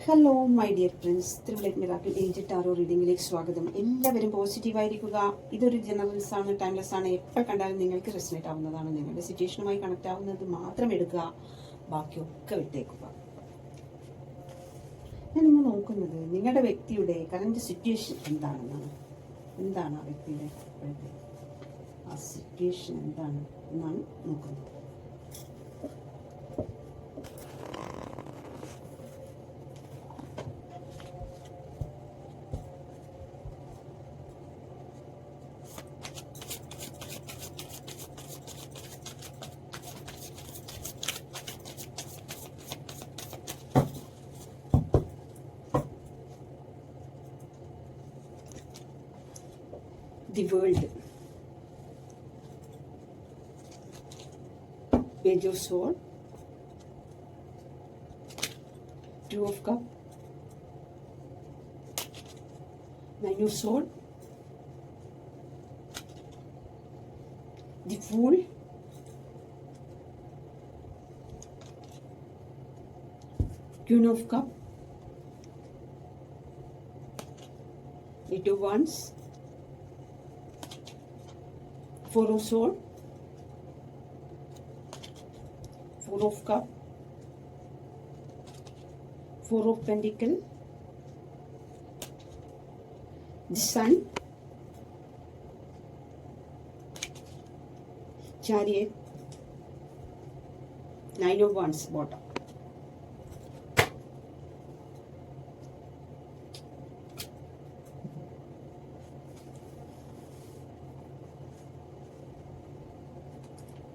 Hello my dear friends, triplet miracle angel tarot റീഡിംഗിലേക്ക് സ്വാഗതം. എല്ലാവരും പോസിറ്റീവായിരിക്കുക. ഇതൊരു ജനറൽസ് ആണ്, ടൈംലെസ് ആണ്. എപ്പോൾ കണ്ടാലും നിങ്ങൾക്ക് റെസിനേറ്റ് ആവുന്നതാണ്. നിങ്ങളുടെ സിറ്റുവേഷനുമായി കണക്ട് ആവുന്നത് മാത്രം എടുക്കുക, ബാക്കിയൊക്കെ വിട്ടേക്കുക. ഞാൻ നിങ്ങൾ നോക്കുന്നത് നിങ്ങളുടെ വ്യക്തിയുടെ കറന്റ് സിറ്റുവേഷൻ എന്താണെന്നാണ്. എന്താണ് ആ വ്യക്തിയുടെ ആ സിറ്റുവേഷൻ എന്താണ് എന്നാണ് നോക്കുന്നത്. The world, page of sword, two of cup, nine of sword, the fool, queen of cup, eight of wands, four of sword, four of cup, four of pentacle, the sun, chariot, nine of wands bottom.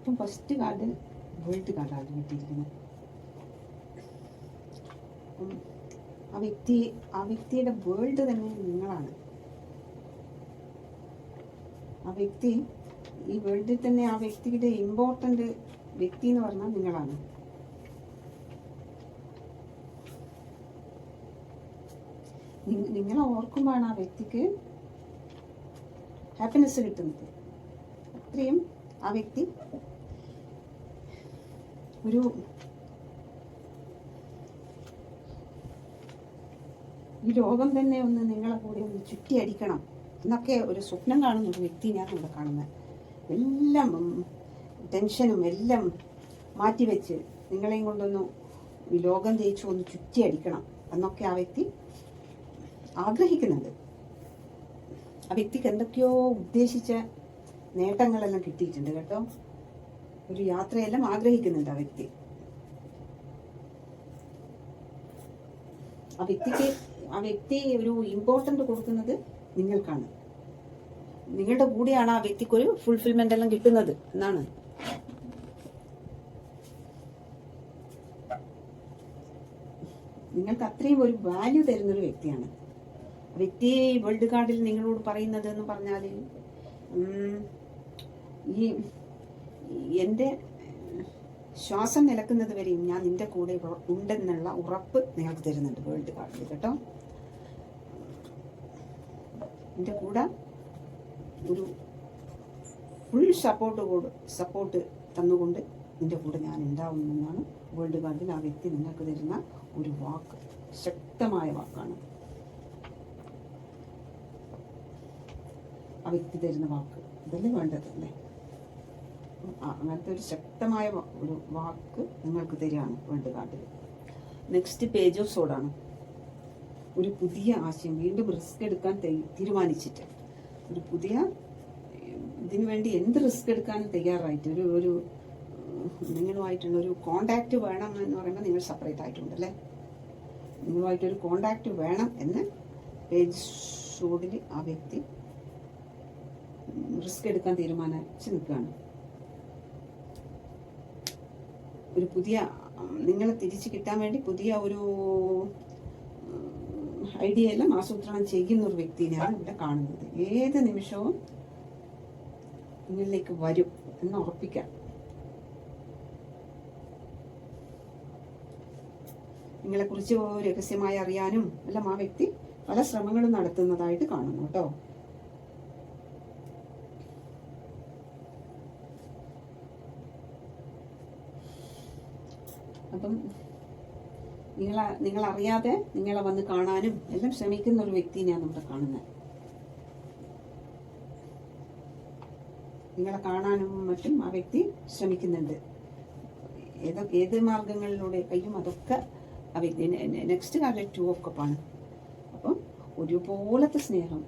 ഇപ്പം first card world കാർഡാണ് കിട്ടിയിരിക്കുന്നത്. ആ വ്യക്തിയുടെ world തന്നെ നിങ്ങളാണ്. ആ വ്യക്തി ഈ വേൾഡിൽ തന്നെ ആ വ്യക്തിയുടെ ഇമ്പോർട്ടൻ്റ് വ്യക്തി എന്ന് പറഞ്ഞാൽ നിങ്ങളാണ്. നിങ്ങളെ ഓർക്കുമ്പോഴാണ് ആ വ്യക്തിക്ക് ഹാപ്പിനെസ് കിട്ടുന്നത്. അത്രയും ആ വ്യക്തി ഈ ലോകം തന്നെ ഒന്ന് നിങ്ങളെ കൂടെ ഒന്ന് ചുറ്റിയടിക്കണം എന്നൊക്കെ ഒരു സ്വപ്നം കാണുന്ന ഒരു വ്യക്തി ഞാൻ ഇവിടെ കാണുന്നത്. എല്ലാം ടെൻഷനും എല്ലാം മാറ്റിവെച്ച് നിങ്ങളെയും കൊണ്ടൊന്ന് ഈ ലോകം തേച്ച് ഒന്ന് ചുറ്റിയടിക്കണം എന്നൊക്കെ ആ വ്യക്തി ആഗ്രഹിക്കുന്നുണ്ട്. ആ വ്യക്തിക്ക് എന്തൊക്കെയോ ഉദ്ദേശിച്ച നേട്ടങ്ങളെല്ലാം കിട്ടിയിട്ടുണ്ട് കേട്ടോ. ഒരു യാത്രയെല്ലാം ആഗ്രഹിക്കുന്നുണ്ട് ആ വ്യക്തി. ആ വ്യക്തി ഒരു ഇമ്പോർട്ടൻ്റ് കൊടുക്കുന്നത് നിങ്ങൾക്കാണ്. നിങ്ങളുടെ കൂടെയാണ് ആ വ്യക്തിക്ക് ഒരു ഫുൾഫിൽമെന്റ് എല്ലാം കിട്ടുന്നത് എന്നാണ്. നിങ്ങൾക്ക് അത്രയും ഒരു വാല്യൂ തരുന്നൊരു വ്യക്തിയാണ് വ്യക്തി. വേൾഡ് കാർഡിൽ നിങ്ങളോട് പറയുന്നത് എന്ന് പറഞ്ഞാൽ എൻ്റെ ശ്വാസം നിലക്കുന്നത് വരെയും ഞാൻ നിന്റെ കൂടെ ഉണ്ടെന്നുള്ള ഉറപ്പ് നിങ്ങൾക്ക് തരുന്നുണ്ട് വേൾഡ് കാർഡിൽ കേട്ടോ. എൻ്റെ കൂടെ ഒരു ഫുൾ സപ്പോർട്ട് തന്നുകൊണ്ട് നിന്റെ കൂടെ ഞാൻ ഉണ്ടാവുമെന്നാണ് വേൾഡ് കാർഡിൽ ആ വ്യക്തി നിങ്ങൾക്ക് തരുന്ന ഒരു വാക്ക്. ശക്തമായ വാക്കാണ് ആ വ്യക്തി തരുന്ന വാക്ക്. ഇതല്ലേ വേണ്ടത് അല്ലേ? അങ്ങനത്തെ ഒരു ശക്തമായ ഒരു വാക്ക് നിങ്ങൾക്ക് തരികയാണ് വേൾഡ് കാർഡിൽ. നെക്സ്റ്റ് പേജ് ഓഫ് സോഡാണ്. ഒരു പുതിയ ആശയം, വീണ്ടും റിസ്ക് എടുക്കാൻ തീരുമാനിച്ചിട്ട് ഒരു പുതിയ ഇതിനു വേണ്ടി എന്ത് റിസ്ക് എടുക്കാനും തയ്യാറായിട്ട് ഒരു നിങ്ങളുമായിട്ടുള്ള ഒരു കോണ്ടാക്ട് വേണം എന്ന് പറയുമ്പോൾ നിങ്ങൾ സെപ്പറേറ്റ് ആയിട്ടുണ്ടല്ലേ. നിങ്ങളുമായിട്ടൊരു കോണ്ടാക്ട് വേണം എന്ന് പേജ് സോഡിൽ ആ വ്യക്തി റിസ്ക് എടുക്കാൻ തീരുമാനിച്ച് നിൽക്കുകയാണ്. ഒരു പുതിയ നിങ്ങളെ തിരിച്ചു കിട്ടാൻ വേണ്ടി പുതിയ ഒരു ഐഡിയ എല്ലാം ആസൂത്രണം ചെയ്യുന്ന ഒരു വ്യക്തിനെയാണ് ഇവിടെ കാണുന്നത്. ഏത് നിമിഷവും നിങ്ങളിലേക്ക് വരും എന്ന് ഉറപ്പിക്കാം. നിങ്ങളെക്കുറിച്ച് രഹസ്യമായി അറിയാനും എല്ലാം ആ വ്യക്തി പല ശ്രമങ്ങളും നടത്തുന്നതായിട്ട് കാണുന്നു കേട്ടോ. അപ്പം നിങ്ങളറിയാതെ നിങ്ങളെ വന്ന് കാണാനും എല്ലാം ശ്രമിക്കുന്ന ഒരു വ്യക്തിനെയാണ് ഇവിടെ കാണുന്നത്. നിങ്ങളെ കാണാനും മറ്റും ആ വ്യക്തി ശ്രമിക്കുന്നുണ്ട്. ഏത് മാർഗങ്ങളിലൂടെ കഴിയും അതൊക്കെ ആ വ്യക്തി. നെക്സ്റ്റ് കാർഡ് 2 ഓഫ് കപ്പാണ്. അപ്പം ഒരുപോലത്തെ സ്നേഹം,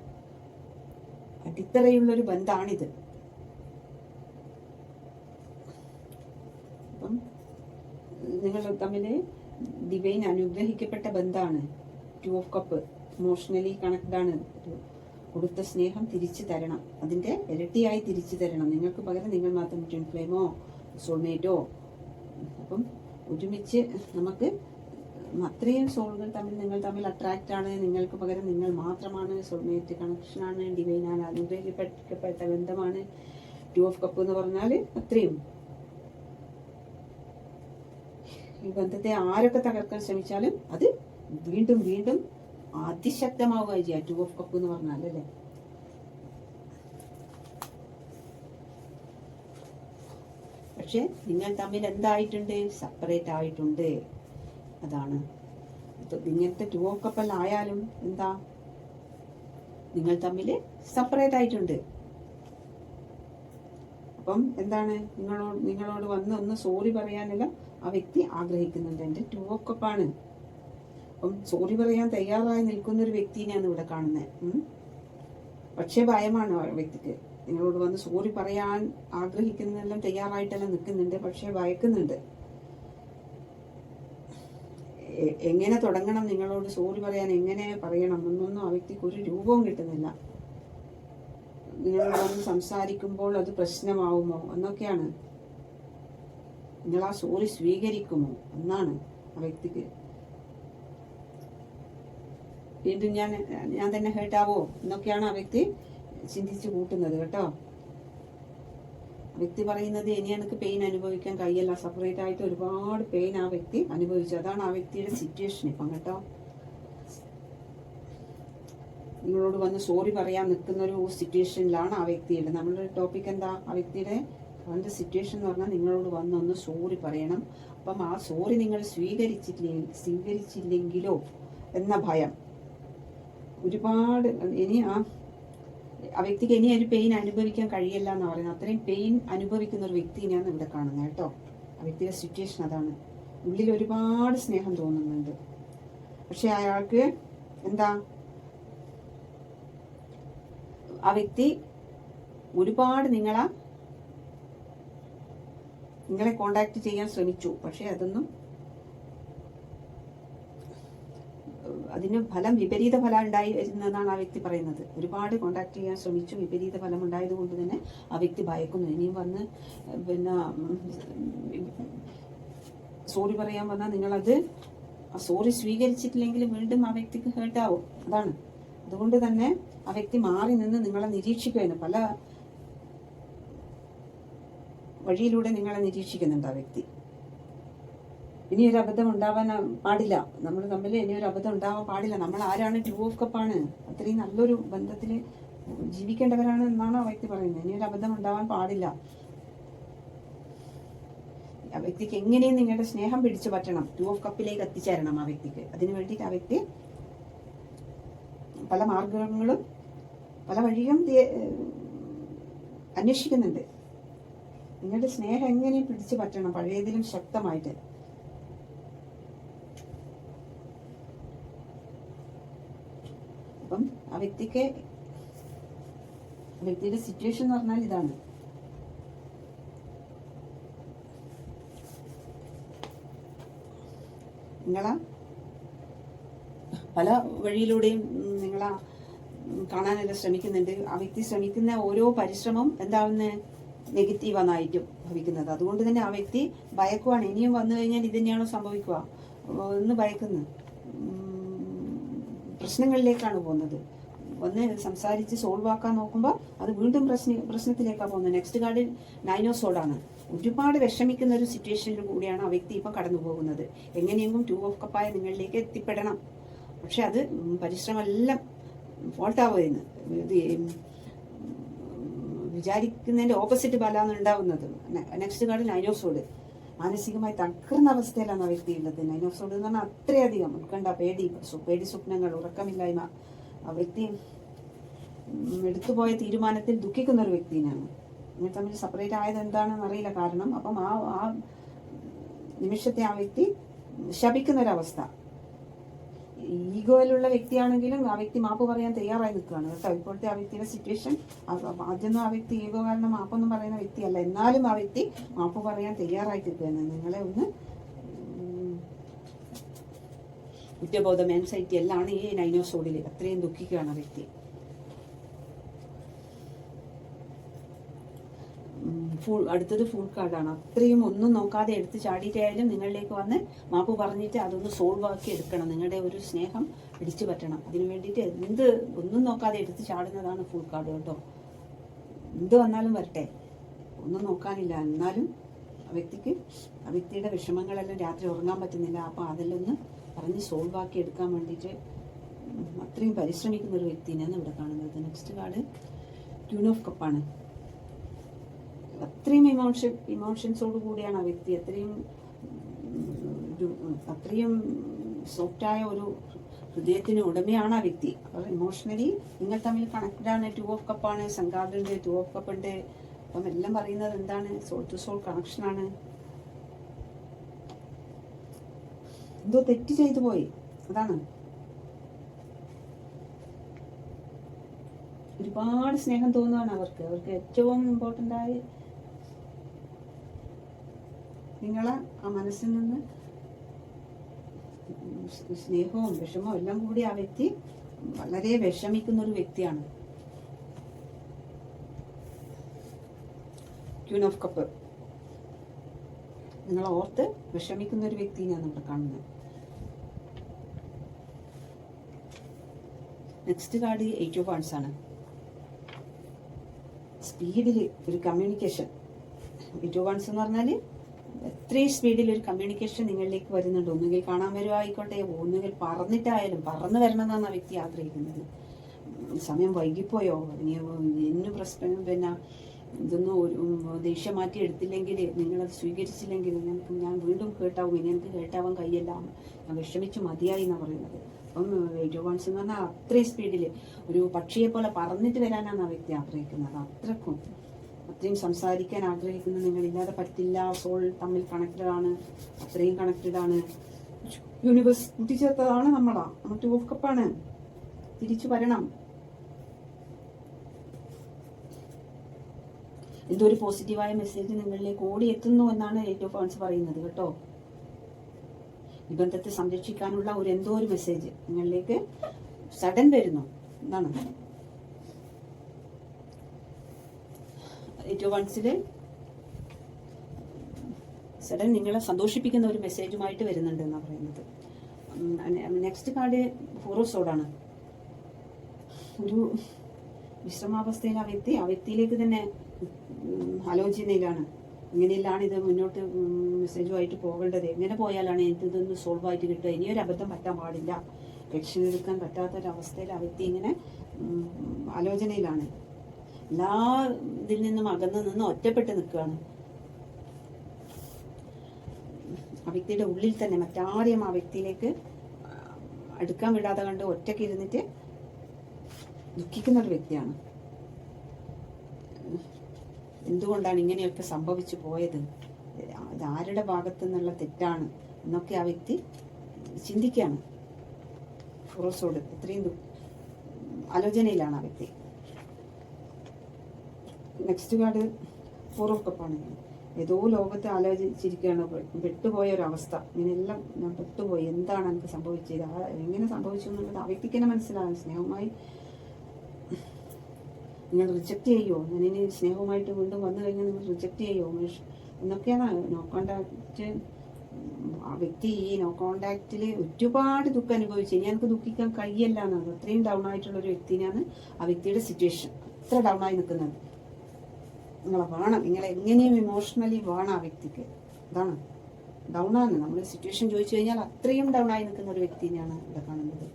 അടിത്തറയുള്ളൊരു ബന്ധമാണിത്. അപ്പം നിങ്ങൾ തമ്മിൽ ഡിവൈൻ അനുഗ്രഹിക്കപ്പെട്ട ബന്ധമാണ്. 2 ഓഫ് കപ്പ് ഇമോഷണലി കണക്റ്റഡ് ആണ്. കൊടുത്ത സ്നേഹം തിരിച്ചു തരണം, അതിന്റെ ഇരട്ടിയായി തിരിച്ചു തരണം. നിങ്ങൾക്ക് പകരം നിങ്ങൾ മാത്രം ട്വിൻ ഫ്ലെയിമോ സോൾമേറ്റോ. അപ്പം ഒരുമിച്ച് നമുക്ക് അത്രയും സോളുകൾ നിങ്ങൾ തമ്മിൽ അട്രാക്റ്റ് ആണ്. നിങ്ങൾക്ക് പകരം നിങ്ങൾ മാത്രമാണ്. സോൾമേറ്റ് കണക്ഷനാണ്, ഡിവൈനാണ്, അനുഗ്രഹിക്കപ്പെട്ട ബന്ധമാണ് 2 ഓഫ് കപ്പ് എന്ന് പറഞ്ഞാൽ. അത്രയും ഈ ബന്ധത്തെ ആരൊക്കെ തകർക്കാൻ ശ്രമിച്ചാലും അത് വീണ്ടും വീണ്ടും അതിശക്തമാവുക ചെയ്യുക 2 ഓഫ് കപ്പ് എന്ന് പറഞ്ഞാൽ, അല്ലേ? പക്ഷെ നിങ്ങൾ തമ്മിൽ എന്തായിട്ടുണ്ട്? സെപ്പറേറ്റ് ആയിട്ടുണ്ട്. അതാണ് ഇങ്ങനത്തെ 2 ഓഫ് കപ്പെല്ലാം ആയാലും എന്താ, നിങ്ങൾ തമ്മിൽ സെപ്പറേറ്റ് ആയിട്ടുണ്ട്. അപ്പം എന്താണ്, നിങ്ങളോട് വന്ന് ഒന്ന് സോറി പറയാനെല്ലാം ആ വ്യക്തി ആഗ്രഹിക്കുന്നുണ്ട്. എൻ്റെ 2 ഓഫ് കപ്പാണ്. അപ്പം സോറി പറയാൻ തയ്യാറായി നിൽക്കുന്ന ഒരു വ്യക്തിനെയാണ് ഇവിടെ കാണുന്നത്. പക്ഷേ ഭയമാണ് ആ വ്യക്തിക്ക്. നിങ്ങളോട് വന്ന് സോറി പറയാൻ ആഗ്രഹിക്കുന്നതെല്ലാം തയ്യാറായിട്ടെല്ലാം നിൽക്കുന്നുണ്ട്, പക്ഷെ ഭയക്കുന്നുണ്ട്. എങ്ങനെ തുടങ്ങണം, നിങ്ങളോട് സോറി പറയാൻ എങ്ങനെ പറയണം എന്നൊന്നും ആ വ്യക്തിക്ക് ഒരു രൂപവും കിട്ടുന്നില്ല. നിങ്ങളോട് വന്ന് സംസാരിക്കുമ്പോൾ അത് പ്രശ്നമാവുമോ എന്നൊക്കെയാണ്. നിങ്ങൾ ആ സോറി സ്വീകരിക്കുമോ എന്നാണ് ആ വ്യക്തിക്ക്. വീണ്ടും ഞാൻ തന്നെ ഹേർട്ടാവോ എന്നൊക്കെയാണ് ആ വ്യക്തി ചിന്തിച്ചു കൂട്ടുന്നത് കേട്ടോ. വ്യക്തി പറയുന്നത് ഇനി എനിക്ക് പെയിൻ അനുഭവിക്കാൻ കഴിയില്ല. സെപ്പറേറ്റ് ആയിട്ട് ഒരുപാട് പെയിൻ ആ വ്യക്തി അനുഭവിച്ചു. അതാണ് ആ വ്യക്തിയുടെ സിറ്റുവേഷൻ ഇപ്പം കേട്ടോ. നിങ്ങളോട് വന്ന് സോറി പറയാൻ നിൽക്കുന്ന ഒരു സിറ്റുവേഷനിലാണ് ആ വ്യക്തിയുടെ. നമ്മളുടെ ടോപ്പിക് എന്താ, ആ വ്യക്തിയുടെ അവൻ്റെ സിറ്റുവേഷൻ എന്ന് പറഞ്ഞാൽ നിങ്ങളോട് വന്നൊന്ന് സോറി പറയണം. അപ്പം ആ സോറി നിങ്ങൾ സ്വീകരിച്ചില്ലെങ്കിലോ എന്ന ഭയം. ഒരുപാട് ഇനി ആ വ്യക്തിക്ക് ഇനി ഒരു പെയിൻ അനുഭവിക്കാൻ കഴിയില്ല എന്ന് പറയുന്നത്. അത്രയും പെയിൻ അനുഭവിക്കുന്ന ഒരു വ്യക്തിനെയാണ് ഇവിടെ കാണുന്നത് കേട്ടോ. ആ വ്യക്തിയുടെ സിറ്റുവേഷൻ അതാണ്. ഉള്ളിൽ ഒരുപാട് സ്നേഹം തോന്നുന്നുണ്ട്, പക്ഷെ അയാൾക്ക് എന്താ, ആ വ്യക്തി ഒരുപാട് നിങ്ങളെ കോണ്ടാക്ട് ചെയ്യാൻ ശ്രമിച്ചു. പക്ഷെ അതിന് വിപരീത ഫലം ഉണ്ടായി വരുന്നതാണ് ആ വ്യക്തി പറയുന്നത്. ഒരുപാട് കോണ്ടാക്ട് ചെയ്യാൻ ശ്രമിച്ചു, വിപരീത ഫലം ഉണ്ടായത് കൊണ്ട് തന്നെ ആ വ്യക്തി ഭയക്കുന്നു. ഇനിയും വന്ന് സോറി പറയാൻ വന്നാൽ നിങ്ങളത് സോറി സ്വീകരിച്ചിട്ടില്ലെങ്കിൽ വീണ്ടും ആ വ്യക്തിക്ക് ഹേർട്ടാവും. അതാണ്. അതുകൊണ്ട് തന്നെ ആ വ്യക്തി മാറി നിന്ന് നിങ്ങളെ നിരീക്ഷിക്കുകയാണ്. പല വഴിയിലൂടെ നിങ്ങളെ നിരീക്ഷിക്കുന്നുണ്ട് ആ വ്യക്തി. ഇനിയൊരു അബദ്ധം ഉണ്ടാവാൻ പാടില്ല. നമ്മൾ തമ്മിൽ ഇനിയൊരു അബദ്ധം ഉണ്ടാവാൻ പാടില്ല. നമ്മൾ ആരാണ്? 2 ഓഫ് കപ്പാണ്. അത്രയും നല്ലൊരു ബന്ധത്തിൽ ജീവിക്കേണ്ടവരാണ് എന്നാണ് ആ വ്യക്തി പറയുന്നത്. ഇനിയൊരു അബദ്ധം ഉണ്ടാവാൻ പാടില്ല. ആ വ്യക്തിക്ക് എങ്ങനെയും നിങ്ങളുടെ സ്നേഹം പിടിച്ചു പറ്റണം, 2 ഓഫ് കപ്പിലേക്ക് എത്തിച്ചേരണം ആ വ്യക്തിക്ക്. അതിനു വേണ്ടിയിട്ട് ആ വ്യക്തി പല മാർഗങ്ങളും പല വഴിയും അന്വേഷിക്കുന്നുണ്ട്. നിങ്ങളുടെ സ്നേഹം എങ്ങനെയും പിടിച്ചു പറ്റണം, പഴയതിലും ശക്തമായിട്ട്. അപ്പം ആ വ്യക്തിയുടെ സിറ്റുവേഷൻ എന്ന് പറഞ്ഞാൽ ഇതാണ്. നിങ്ങളെ പല വഴിയിലൂടെയും നിങ്ങളെ കാണാനെല്ലാം ശ്രമിക്കുന്നുണ്ട്. ആ വ്യക്തി ശ്രമിക്കുന്ന ഓരോ പരിശ്രമം എന്താവുന്ന നെഗറ്റീവാന്നായിട്ടും ഭവിക്കുന്നത്. അതുകൊണ്ട് തന്നെ ആ വ്യക്തി ഭയക്കുവാണ്. ഇനിയും വന്നു കഴിഞ്ഞാൽ ഇത് തന്നെയാണോ സംഭവിക്കുക എന്ന് ഭയക്കുന്നു. പ്രശ്നങ്ങളിലേക്കാണ് പോകുന്നത്. ഒന്ന് സംസാരിച്ച് സോൾവ് ആക്കാൻ നോക്കുമ്പോൾ അത് വീണ്ടും പ്രശ്നത്തിലേക്കാണ് പോകുന്നത്. നെക്സ്റ്റ് കാർഡിൽ 9 ഓഫ് സോഡാണ്. ഒരുപാട് വിഷമിക്കുന്ന ഒരു സിറ്റുവേഷനിൽ കൂടിയാണ് ആ വ്യക്തി ഇപ്പം കടന്നു പോകുന്നത്. എങ്ങനെയെങ്കിലും 2 ഓഫ് കപ്പായ നിങ്ങളിലേക്ക് എത്തിപ്പെടണം. പക്ഷെ അത് പരിശ്രമമെല്ലാം ഫോൾട്ടാവുന്നു. വിചാരിക്കുന്നതിൻ്റെ ഓപ്പോസിറ്റ് ഫലമാണ് ഉണ്ടാവുന്നത്. Next card 9 of സോഡ്. മാനസികമായി തകർന്ന അവസ്ഥയിലാണ് ആ വ്യക്തി ഉള്ളത്. 9 ഓഫ് സോഡ് എന്ന് പറഞ്ഞാൽ അത്രയധികം ഉത്കണ്ഠ, പേടി സ്വപ്നങ്ങൾ, ഉറക്കമില്ലായ്മ. ആ വ്യക്തി എടുത്തുപോയ തീരുമാനത്തിൽ ദുഃഖിക്കുന്ന ഒരു വ്യക്തിയാണ്. നിങ്ങൾ തമ്മിൽ സെപ്പറേറ്റ് ആയത് എന്താണെന്ന് അറിയില്ല കാരണം. അപ്പം ആ നിമിഷത്തെ ആ വ്യക്തി ശപിക്കുന്ന ഒരവസ്ഥ. ഈഗോയിലുള്ള വ്യക്തിയാണെങ്കിലും ആ വ്യക്തി മാപ്പ് പറയാൻ തയ്യാറായി നിൽക്കുകയാണ് കേട്ടോ. ഇപ്പോഴത്തെ ആ വ്യക്തിയുടെ സിറ്റുവേഷൻ, ആദ്യമൊന്നും ആ വ്യക്തി ഈഗോ കാരണം മാപ്പൊന്നും പറയുന്ന വ്യക്തിയല്ല, എന്നാലും ആ വ്യക്തി മാപ്പ് പറയാൻ തയ്യാറായിട്ട് നിൽക്കുകയാണ്. നിങ്ങളെ ഒന്ന് കുറ്റബോധം, ആൻസൈറ്റി എല്ലാം ഈ 9 ഓഫ് സോഡിൽ അത്രയും ദുഃഖിക്കുകയാണ് ആ വ്യക്തി. അടുത്തത് ഫുൾ കാർഡാണ്. അത്രയും ഒന്നും നോക്കാതെ എടുത്ത് ചാടിയിട്ടായാലും നിങ്ങളിലേക്ക് വന്ന് മാപ്പ് പറഞ്ഞിട്ട് അതൊന്ന് സോൾവ് ആക്കി എടുക്കണം. നിങ്ങളുടെ ഒരു സ്നേഹം പിടിച്ചു പറ്റണം. അതിനു വേണ്ടിയിട്ട് ഒന്നും നോക്കാതെ എടുത്ത് ചാടുന്നതാണ് ഫുൾ കാർഡ് കേട്ടോ. എന്ത് വന്നാലും വരട്ടെ, ഒന്നും നോക്കാനില്ല. എന്നാലും ആ വ്യക്തിയുടെ വിഷമങ്ങളെല്ലാം രാത്രി ഉറങ്ങാൻ പറ്റുന്നില്ല. അപ്പം അതെല്ലാം ഒന്ന് പറഞ്ഞ് സോൾവ് ആക്കി എടുക്കാൻ വേണ്ടിയിട്ട് അത്രയും പരിശ്രമിക്കുന്ന ഒരു വ്യക്തിനെയാണ് ഇവിടെ കാണുന്നത്. നെക്സ്റ്റ് കാർഡ് ക്യൂൻ ഓഫ് കപ്പാണ്. അത്രയും ഇമോഷൻസോട് കൂടിയാണ് ആ വ്യക്തി. അത്രയും സോഫ്റ്റായ ഒരു ഹൃദയത്തിന് ഉടമയാണ് ആ വ്യക്തി. അപ്പോൾ ഇമോഷണലി നിങ്ങൾ തമ്മിൽ കണക്റ്റഡാണ്. 2 ഓഫ് കപ്പാണ്, സംഘാതുണ്ട്, 2 ഓഫ് കപ്പ് ഉണ്ട്. അപ്പം എല്ലാം പറയുന്നത് എന്താണ്? സോൾ ടു സോൾ കണക്ഷനാണ്. എന്തോ തെറ്റ് ചെയ്തു പോയി, അതാണ്. ഒരുപാട് സ്നേഹം തോന്നുകയാണ് അവർക്ക് ഏറ്റവും ഇമ്പോർട്ടൻ്റ് ആയി നിങ്ങളെ ആ മനസ്സിൽ നിന്ന് സ്നേഹവും വിഷമവും എല്ലാം കൂടി ആ വ്യക്തി വളരെ വിഷമിക്കുന്ന ഒരു വ്യക്തിയാണ്. ക്യൂൻ ഓഫ് കപ്പ് നിങ്ങളെ ഓർത്ത് വിഷമിക്കുന്ന ഒരു വ്യക്തിയാണ് നമ്മൾ കാണുന്നത്. നെക്സ്റ്റ് കാർഡ് 8 ഓഫ് വാണ്ട്സ് ആണ്. സ്പീഡിൽ ഒരു കമ്മ്യൂണിക്കേഷൻ. 8 ഓഫ് വാണ്ട്സ് എന്ന് പറഞ്ഞാൽ എത്രയും സ്പീഡിൽ ഒരു കമ്മ്യൂണിക്കേഷൻ നിങ്ങളിലേക്ക് വരുന്നുണ്ട്. ഒന്നുകിൽ കാണാൻ വരുവായിക്കോട്ടെ, ഒന്നുകിൽ പറന്നിട്ടായാലും പറന്നു വരണമെന്നാണ് ആ വ്യക്തി ആഗ്രഹിക്കുന്നത്. സമയം വൈകിപ്പോയോ, ഇനി പ്രശ്നം പിന്നെ ഇതൊന്നും ദേഷ്യം മാറ്റി എടുത്തില്ലെങ്കിൽ, നിങ്ങളത് സ്വീകരിച്ചില്ലെങ്കിൽ ഞാൻ വീണ്ടും കേട്ടാവും, ഇനി എനിക്ക് കേട്ടാവാൻ കഴിയില്ല, ഞാൻ വിഷമിച്ചു മതിയായി എന്നാണ് പറയുന്നത്. അപ്പം 8 ഓഫ് വാണ്ട്സ് എന്ന് പറഞ്ഞാൽ അത്രയും സ്പീഡിൽ ഒരു പക്ഷിയെ പോലെ പറന്നിട്ട് വരാനാണ് ആ വ്യക്തി ആഗ്രഹിക്കുന്നത്. അത്രയും സംസാരിക്കാൻ ആഗ്രഹിക്കുന്നത് നിങ്ങളില്ലാതെ പറ്റില്ല. സോൾ തമ്മിൽ കണക്റ്റഡ് ആണ്, അത്രയും കണക്റ്റഡ് ആണ്. യൂണിവേഴ്സ് കൂട്ടിച്ചേർത്തതാണ് നമ്മൾ 2 ഓഫ് കപ്പാണ്. തിരിച്ചു വരണം. എന്തോ ഒരു പോസിറ്റീവായ മെസ്സേജ് നിങ്ങളിലേക്ക് ഓടിയെത്തുന്നു എന്നാണ് 8 ഓഫ് വാണ്ട്സ് പറയുന്നത് കേട്ടോ. ഈ ബന്ധത്തെ സംരക്ഷിക്കാനുള്ള എന്തോ ഒരു മെസ്സേജ് നിങ്ങളിലേക്ക് സഡൻ വരുന്നു എന്നാണ്. 8 ഓഫ് വാണ്ട്സിൽ സഡൻ നിങ്ങളെ സന്തോഷിപ്പിക്കുന്ന ഒരു മെസ്സേജുമായിട്ട് വരുന്നുണ്ട് എന്നാണ് പറയുന്നത്. നെക്സ്റ്റ് കാർഡ് 4 ഓഫ് സോഡാണ്. ഒരു വിശ്രമാവസ്ഥയിൽ ആ വ്യക്തിയിലേക്ക് തന്നെ ആലോചനയിലാണ്. ഇങ്ങനെയെല്ലാം ഇത് മുന്നോട്ട് മെസ്സേജുമായിട്ട് പോകേണ്ടത്, എങ്ങനെ പോയാലാണ് ഇതൊന്ന് സോൾവ് ആയിട്ട് കിട്ടുക, ഇനിയൊരു അബദ്ധം പറ്റാൻ പാടില്ല, രക്ഷ എടുക്കാൻ പറ്റാത്തൊരവസ്ഥയിൽ ആ വ്യക്തി ഇങ്ങനെ ആലോചനയിലാണ്. എല്ലാ ഇതിൽ നിന്നും അകന്നു നിന്ന് ഒറ്റപ്പെട്ട് നിൽക്കുകയാണ്. ആ വ്യക്തിയുടെ ഉള്ളിൽ തന്നെ മറ്റാരെയും ആ വ്യക്തിയിലേക്ക് അടുക്കാൻ വിടാതെ കണ്ട് ഒറ്റയ്ക്ക് ഇരുന്നിട്ട് ദുഃഖിക്കുന്ന ഒരു വ്യക്തിയാണ്. എന്തുകൊണ്ടാണ് ഇങ്ങനെയൊക്കെ സംഭവിച്ചു പോയത്, അത് ആരുടെ ഭാഗത്തു നിന്നുള്ള തെറ്റാണ് എന്നൊക്കെ ആ വ്യക്തി ചിന്തിക്കുകയാണ്. ഫുറോസോട് ഇത്രയും ആലോചനയിലാണ് ആ വ്യക്തി. നെക്സ്റ്റ് കാർഡ് 4 ഓഫ് കപ്പാണ്. ഏതോ ലോകത്തെ ആലോചിച്ചിരിക്കുകയാണ്, പെട്ടുപോയ ഒരവസ്ഥ. ഇങ്ങനെയെല്ലാം ഞാൻ പെട്ടുപോയി, എന്താണ് എനിക്ക് സംഭവിച്ചത്, എങ്ങനെ സംഭവിച്ചു എന്നുള്ളത് ആ വ്യക്തിക്ക് തന്നെ മനസ്സിലാകും. സ്നേഹമായി നിങ്ങൾ റിജക്റ്റ് ചെയ്യുമോ, ഞാനിനി സ്നേഹവുമായിട്ട് വീണ്ടും വന്നു കഴിഞ്ഞാൽ നിങ്ങൾ റിജക്റ്റ് ചെയ്യുമോ എന്നൊക്കെയാണ്. നോ കോണ്ടാക്റ്റ് ആ വ്യക്തി ഈ നോ കോണ്ടാക്റ്റിൽ ഒരുപാട് ദുഃഖം അനുഭവിച്ചു. ഇനി എനിക്ക് ദുഃഖിക്കാൻ കഴിയില്ല എന്നാണ്. അത്രയും ഡൗൺ ആയിട്ടുള്ള ഒരു വ്യക്തിനാണ് ആ വ്യക്തിയുടെ സിറ്റുവേഷൻ. അത്ര ഡൗൺ ആയി നിൽക്കുന്നത്. നിങ്ങളെ വേണം, നിങ്ങളെ എങ്ങനെയും ഇമോഷണലി വേണം ആ വ്യക്തിക്ക്. അതാണ് ഡൗൺ ആണ്. നമ്മൾ സിറ്റുവേഷൻ ചോദിച്ചു കഴിഞ്ഞാൽ അത്രയും ഡൗൺ ആയി നിൽക്കുന്ന ഒരു വ്യക്തിനെയാണ് ഇവിടെ കാണുന്നത്.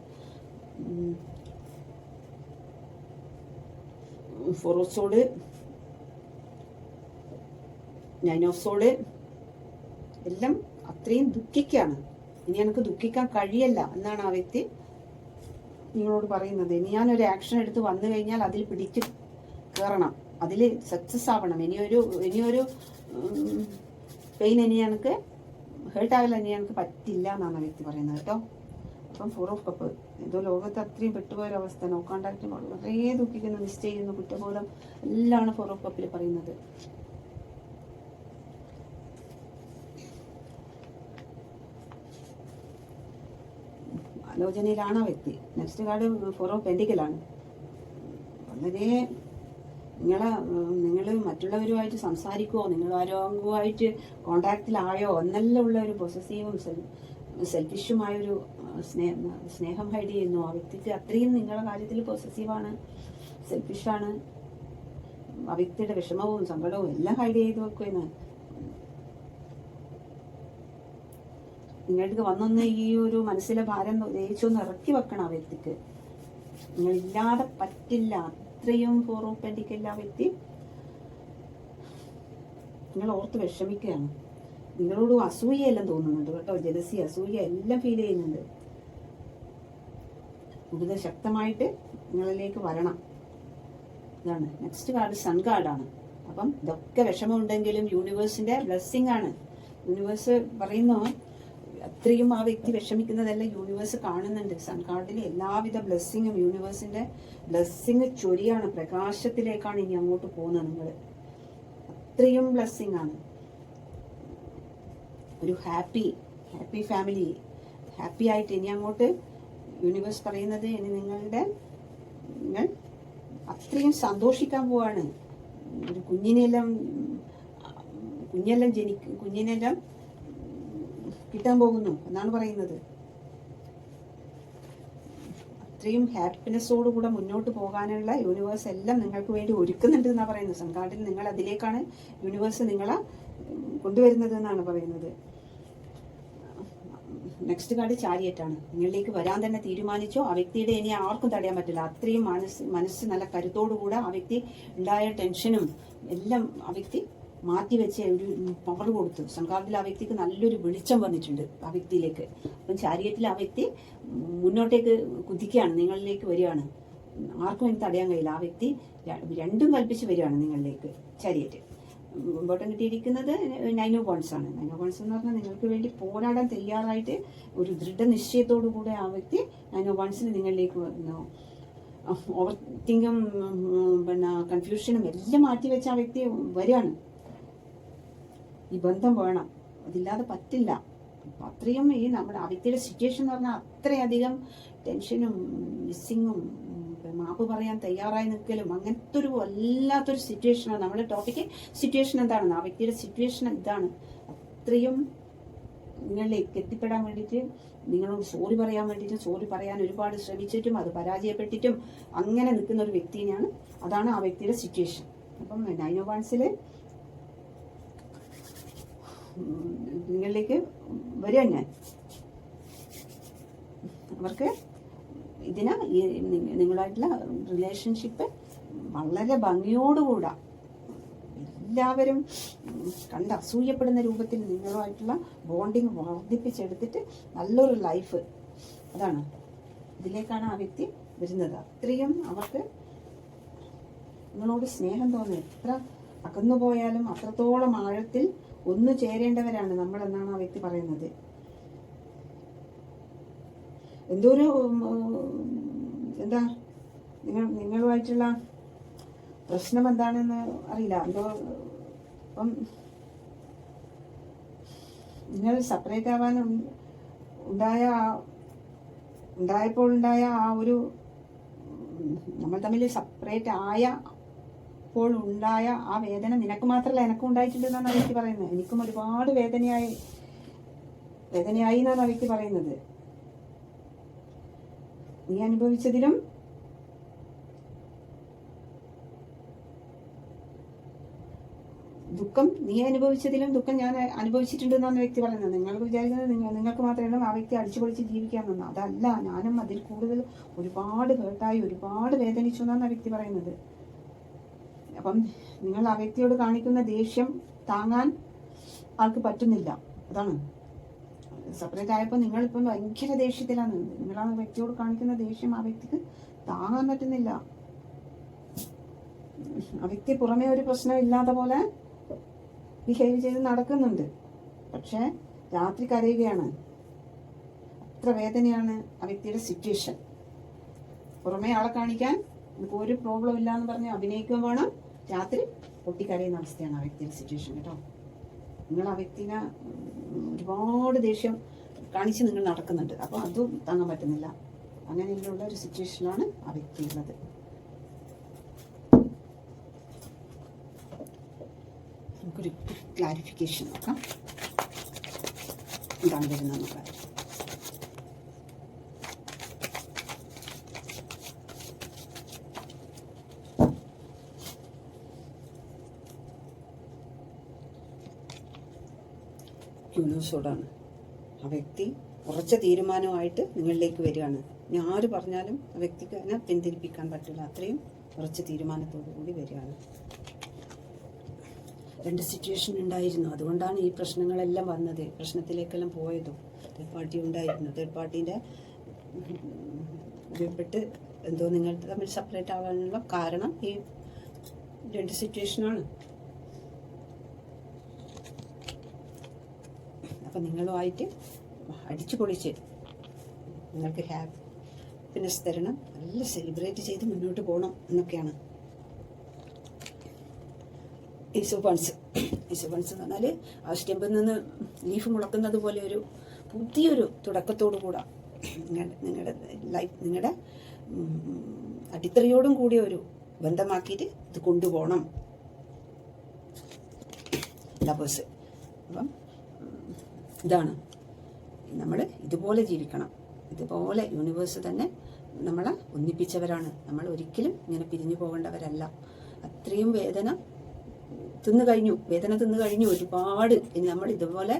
4 ഓഫ് സോഡ്, 9 ഓഫ് സോഡ്, എല്ലാം അത്രയും ദുഃഖിക്കാണ്. ഇനി എനിക്ക് ദുഃഖിക്കാൻ കഴിയല്ല എന്നാണ് ആ വ്യക്തി നിങ്ങളോട് പറയുന്നത്. ഇനി ഞാനൊരു ആക്ഷൻ എടുത്ത് വന്നു കഴിഞ്ഞാൽ അതിൽ പിടിച്ച് കയറണം, അതിൽ സക്സസ് ആവണം. ഇനിയൊരു പെയിൻ ഇനി എനിക്ക് ഹേർട്ടാവില്ല, ഇനി എനിക്ക് പറ്റില്ല എന്നാണ് ആ വ്യക്തി പറയുന്നത് കേട്ടോ. അപ്പം 4 ഓഫ് കപ്പ് എന്തോ ലോകത്ത് അത്രയും പെട്ടുപോയൊരവസ്ഥ, നോ കോണ്ടാക്ട്, വളരെ ദുഃഖിക്കുന്നു, മിസ് ചെയ്യുന്നു, കുറ്റബോധം എല്ലാമാണ് 4 ഓഫ് കപ്പിൽ പറയുന്നത്. ആലോചനയിലാണ് ആ വ്യക്തി. നെക്സ്റ്റ് കാർഡ് 4 ഓഫ് പെന്റിക്കലാണ്. വളരെ നിങ്ങൾ മറ്റുള്ളവരുമായിട്ട് സംസാരിക്കുമോ, നിങ്ങൾ ആരോഗ്യമായിട്ട് കോണ്ടാക്റ്റിലായോ എന്നെല്ലാം ഉള്ള ഒരു പൊസസീവും സെൽഫിഷുമായൊരു സ്നേഹം ഹൈഡ് ചെയ്യുന്നു. ആ വ്യക്തിക്ക് അത്രയും നിങ്ങളുടെ കാര്യത്തിൽ പൊസസീവാണ്, സെൽഫിഷാണ്. ആ വ്യക്തിയുടെ വിഷമവും സങ്കടവും എല്ലാം ഹൈഡ് ചെയ്ത് വെക്കുമെന്ന്. നിങ്ങൾക്ക് വന്നൊന്ന് ഈ ഒരു മനസ്സിലെ ഭാരം ദേഹിച്ചൊന്ന് ഇറക്കി വെക്കണം ആ വ്യക്തിക്ക്. നിങ്ങളില്ലാതെ പറ്റില്ല, അത്രയും 4 ഓഫ് പെന്റിക്കൽ ആ വ്യക്തി നിങ്ങൾ ഓർത്ത് വിഷമിക്കുകയാണ്. നിങ്ങളോട് അസൂയയെല്ലാം തോന്നുന്നുണ്ട് കേട്ടോ, ജലസി, അസൂയ എല്ലാം ഫീൽ ചെയ്യുന്നുണ്ട്. കൂടുതൽ ശക്തമായിട്ട് നിങ്ങളിലേക്ക് വരണം. ഇതാണ് നെക്സ്റ്റ് കാർഡ്, സൺ കാർഡാണ്. അപ്പം ഇതൊക്കെ വിഷമമുണ്ടെങ്കിലും യൂണിവേഴ്സിന്റെ ബ്ലെസ്സിങ് ആണ്. യൂണിവേഴ്സ് പറയുന്നു അത്രയും ആ വ്യക്തി വിഷമിക്കുന്നതെല്ലാം യൂണിവേഴ്സ് കാണുന്നുണ്ട്. സൺ കാർഡിൽ എല്ലാവിധ ബ്ലെസ്സിങ്ങും യൂണിവേഴ്സിന്റെ ബ്ലെസ്സിങ് ചൊരിയാണ്, പ്രകാശത്തിലേക്കാണ് ഇനി അങ്ങോട്ട് പോകുന്നത്. നിങ്ങൾ അത്രയും ബ്ലെസ്സിങ് ആണ്. ഒരു ഹാപ്പി ഫാമിലി, ഹാപ്പി ആയിട്ട് ഇനി അങ്ങോട്ട് യൂണിവേഴ്സ് പറയുന്നത് ഇനി നിങ്ങൾ അത്രയും സന്തോഷിക്കാൻ പോവാണ്. ഒരു കുഞ്ഞിനെല്ലാം കിട്ടാൻ പോകുന്നു എന്നാണ് പറയുന്നത്. അത്രയും ഹാപ്പിനെസ്സോടുകൂടെ മുന്നോട്ട് പോകാനുള്ള യൂണിവേഴ്സ് എല്ലാം നിങ്ങൾക്ക് വേണ്ടി ഒരുക്കുന്നുണ്ട് എന്നാണ് പറയുന്നത്. സൺകാർഡിൽ നിങ്ങൾ അതിലേക്കാണ് യൂണിവേഴ്സ് നിങ്ങളെ കൊണ്ടുവരുന്നത് എന്നാണ് പറയുന്നത്. നെക്സ്റ്റ് കാർഡ് ചാരിയറ്റാണ്. നിങ്ങളിലേക്ക് വരാൻ തന്നെ തീരുമാനിച്ചോ ആ വ്യക്തിയുടെ ഇനി ആർക്കും തടയാൻ പറ്റില്ല. അത്രയും മനസ്സ് നല്ല കരുത്തോടുകൂടെ ആ വ്യക്തി ഉണ്ടായ ടെൻഷനും എല്ലാം ആ വ്യക്തി മാറ്റിവെച്ച് ഒരു പവർ കൊടുത്തു. സൺകാർഡിൽ ആ വ്യക്തിക്ക് നല്ലൊരു വെളിച്ചം വന്നിട്ടുണ്ട് ആ വ്യക്തിയിലേക്ക്. അപ്പം ചാരിയറ്റിൽ ആ വ്യക്തി മുന്നോട്ടേക്ക് കുതിക്കുകയാണ്, നിങ്ങളിലേക്ക് വരികയാണ്. ആർക്കും എനിക്ക് തടയാൻ കഴിയില്ല. ആ വ്യക്തി രണ്ടും കൽപ്പിച്ച് വരികയാണ് നിങ്ങളിലേക്ക്. ചാരിയറ്റ് ഇമ്പോർട്ടൻ കിട്ടിയിരിക്കുന്നത് 9 ഓഫ് വൺസ് ആണ്. 9 ഓഫ് വൺസ് എന്ന് പറഞ്ഞാൽ നിങ്ങൾക്ക് വേണ്ടി പോരാടാൻ തയ്യാറായിട്ട് ഒരു ദൃഢനിശ്ചയത്തോടു കൂടെ ആ വ്യക്തി 9 ഓഫ് വൺസിന് നിങ്ങളിലേക്ക് വന്നു. ഓവർ തിങ്കും കൺഫ്യൂഷനും എല്ലാം മാറ്റിവെച്ച ആ വ്യക്തി വരികയാണ്. ഈ ബന്ധം വേണം, അതില്ലാതെ പറ്റില്ല. അത്രയും ഈ നമ്മുടെ ആ വ്യക്തിയുടെ സിറ്റുവേഷൻ എന്ന് പറഞ്ഞാൽ അത്രയധികം ടെൻഷനും മിസ്സിങ്ങും മാപ്പ് പറയാൻ തയ്യാറായി നിൽക്കലും അങ്ങനത്തെ ഒരു വല്ലാത്തൊരു സിറ്റുവേഷനാണ്. നമ്മുടെ ടോപ്പിക്ക് സിറ്റുവേഷൻ എന്താണെന്ന്, ആ വ്യക്തിയുടെ സിറ്റുവേഷൻ ഇതാണ്. അത്രയും നിങ്ങളിലേക്ക് എത്തിപ്പെടാൻ വേണ്ടിയിട്ട്, നിങ്ങളോട് സോറി പറയാൻ വേണ്ടിയിട്ടും സോറി പറയാൻ ഒരുപാട് ശ്രമിച്ചിട്ടും അത് പരാജയപ്പെട്ടിട്ടും അങ്ങനെ നിൽക്കുന്ന ഒരു വ്യക്തിനെയാണ്, അതാണ് ആ വ്യക്തിയുടെ സിറ്റുവേഷൻ. അപ്പം 9 ഓഫ് വൺസിൽ നിങ്ങളിലേക്ക് വരിക ഞാൻ. അവർക്ക് നിങ്ങളായിട്ടുള്ള റിലേഷൻഷിപ്പ് വളരെ ഭംഗിയോടുകൂടാ എല്ലാവരും കണ്ട് അസൂയപ്പെടുന്ന രൂപത്തിൽ നിങ്ങളുമായിട്ടുള്ള ബോണ്ടിങ് വർദ്ധിപ്പിച്ചെടുത്തിട്ട് നല്ലൊരു ലൈഫ്, അതാണ് ഇതിലേക്കാണ് ആ വ്യക്തി വരുന്നത്. അത്രയും അവർക്ക് നിങ്ങളോട് സ്നേഹം തോന്നി, എത്ര അകന്നു പോയാലും അത്രത്തോളം ആഴത്തിൽ ഒന്നു ചേരേണ്ടവരാണ് നമ്മൾ എന്നാണ് ആ വ്യക്തി പറയുന്നത്. എന്തോ ഒരു നിങ്ങളുമായിട്ടുള്ള പ്രശ്നം എന്താണെന്ന് അറിയില്ല. എന്തോ അപ്പം നിങ്ങൾ സെപ്പറേറ്റ് ആവാൻ ഉണ്ടായപ്പോൾ ഉണ്ടായ ആ ഒരു നമ്മൾ തമ്മിൽ സെപ്പറേറ്റ് ആയപ്പോൾ ഉണ്ടായ ആ വേദന നിനക്ക് മാത്രമല്ല എനക്കും ഉണ്ടായിട്ടുണ്ടെന്നാണ് ആ വ്യക്തി പറയുന്നത്. എനിക്കും ഒരുപാട് വേദനയായി എന്നാണ് ആ വ്യക്തി പറയുന്നത്. നീ അനുഭവിച്ചതിലും ദുഃഖം ദുഃഖം ഞാൻ അനുഭവിച്ചിട്ടുണ്ടെന്നാണ് വ്യക്തി പറയുന്നത്. നിങ്ങൾക്ക് വിചാരിക്കുന്നത് നിങ്ങൾക്ക് മാത്രമേ ആ വ്യക്തി അടിച്ചുപൊളിച്ച് ജീവിക്കാമെന്ന്. അതല്ല, ഞാനും അതിൽ കൂടുതൽ ഒരുപാട് ഹേർട്ടായി, ഒരുപാട് വേദനിച്ചു എന്നാണ് ആ വ്യക്തി പറയുന്നത്. അപ്പം നിങ്ങൾ ആ വ്യക്തിയോട് കാണിക്കുന്ന ദേഷ്യം താങ്ങാൻ ആൾക്ക് പറ്റുന്നില്ല. അതാണ്. സെപ്പറേറ്റ് ആയപ്പോൾ നിങ്ങളിപ്പം ഭയങ്കര ദേഷ്യത്തിലാണ്. നിങ്ങൾ ആ വ്യക്തിയോട് കാണിക്കുന്ന ദേഷ്യം ആ വ്യക്തിക്ക് താങ്ങാൻ പറ്റുന്നില്ല. ആ വ്യക്തി പുറമേ ഒരു പ്രശ്നം ഇല്ലാത്ത പോലെ ബിഹേവ് ചെയ്ത് നടക്കുന്നുണ്ട്, പക്ഷേ രാത്രി കരയുകയാണ്. അത്ര വേദനയാണ് ആ വ്യക്തിയുടെ സിറ്റുവേഷൻ. പുറമേ ആളെ കാണിക്കാൻ നമുക്ക് ഒരു പ്രോബ്ലം ഇല്ല എന്ന് പറഞ്ഞ് അഭിനയിക്കുകയും വേണം, രാത്രി പൊട്ടിക്കരയുന്ന അവസ്ഥയാണ് ആ വ്യക്തിയുടെ സിറ്റുവേഷൻ കേട്ടോ. നിങ്ങൾ ആ വ്യക്തിനെ ഒരുപാട് ദേഷ്യം കാണിച്ച് നിങ്ങൾ നടക്കുന്നുണ്ട്, അപ്പോൾ അതും താങ്ങാൻ പറ്റുന്നില്ല. അങ്ങനെയുള്ള ഒരു സിറ്റുവേഷനിലാണ് ആ വ്യക്തി ഉള്ളത്. നമുക്കൊരു ക്ലാരിഫിക്കേഷൻ നോക്കാം, എന്താണ് വരുന്നത് നോക്കാം. ക്യൂനോസോടാണ്. ആ വ്യക്തി ഉറച്ച തീരുമാനമായിട്ട് നിങ്ങളിലേക്ക് വരികയാണ്. ഇനി ആര് പറഞ്ഞാലും ആ വ്യക്തിക്ക് അതിനെ പിന്തിരിപ്പിക്കാൻ പറ്റില്ല, അത്രയും ഉറച്ച തീരുമാനത്തോടു കൂടി വരികയാണ്. 2 സിറ്റുവേഷൻ ഉണ്ടായിരുന്നു, അതുകൊണ്ടാണ് ഈ പ്രശ്നങ്ങളെല്ലാം വന്നത്, പ്രശ്നത്തിലേക്കെല്ലാം പോയതും. തേർഡ് പാർട്ടി ഉണ്ടായിരുന്നു, തേർഡ് പാർട്ടീൻ്റെ ഉപയോഗപ്പെട്ട് എന്തോ നിങ്ങൾ തമ്മിൽ സെപ്പറേറ്റ് ആവാനുള്ള കാരണം ഈ 2 സിറ്റുവേഷനാണ്. അപ്പം നിങ്ങളുമായിട്ട് അടിച്ചു പൊളിച്ച് നിങ്ങൾക്ക് ഹാപ്പിനെസ് തരണം, നല്ല സെലിബ്രേറ്റ് ചെയ്ത് മുന്നോട്ട് പോകണം എന്നൊക്കെയാണ്. ഈസ് ഓഫ് വൺസ് എന്ന് പറഞ്ഞാൽ ആ സ്റ്റെമ്പിൽ നിന്ന് ലീഫ് മുളക്കുന്നത് പോലെ ഒരു പുതിയൊരു തുടക്കത്തോടു കൂടെ നിങ്ങളുടെ ലൈഫ്, നിങ്ങളുടെ അടിത്തറയോടും കൂടിയ ഒരു ബന്ധമാക്കിയിട്ട് ഇത് കൊണ്ടുപോകണം ലവേഴ്സ്. അപ്പം ഇതാണ്, നമ്മൾ ഇതുപോലെ ജീവിക്കണം. ഇതുപോലെ യൂണിവേഴ്സ് തന്നെ നമ്മളെ ഒന്നിപ്പിച്ചവരാണ്. നമ്മൾ ഒരിക്കലും ഇങ്ങനെ പിരിഞ്ഞു പോകേണ്ടവരല്ല. അത്രയും വേദന തിന്നു കഴിഞ്ഞു ഒരുപാട്. ഇനി നമ്മൾ ഇതുപോലെ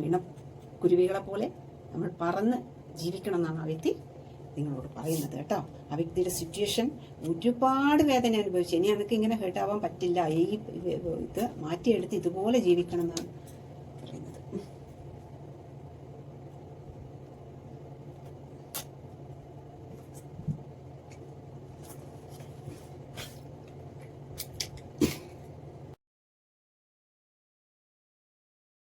ഇണക്കുരുവികളെ പോലെ നമ്മൾ പറന്ന് ജീവിക്കണം എന്നാണ് ആ വ്യക്തി നിങ്ങളോട് പറയുന്നത് കേട്ടോ. ആ വ്യക്തിയുടെ സിറ്റുവേഷൻ ഒരുപാട് വേദന അനുഭവിച്ചു. ഇനി എനിക്ക് ഇങ്ങനെ ഹേർട്ടാവാൻ പറ്റില്ല, ഈ ഇത് മാറ്റിയെടുത്ത് ഇതുപോലെ ജീവിക്കണം എന്നാണ്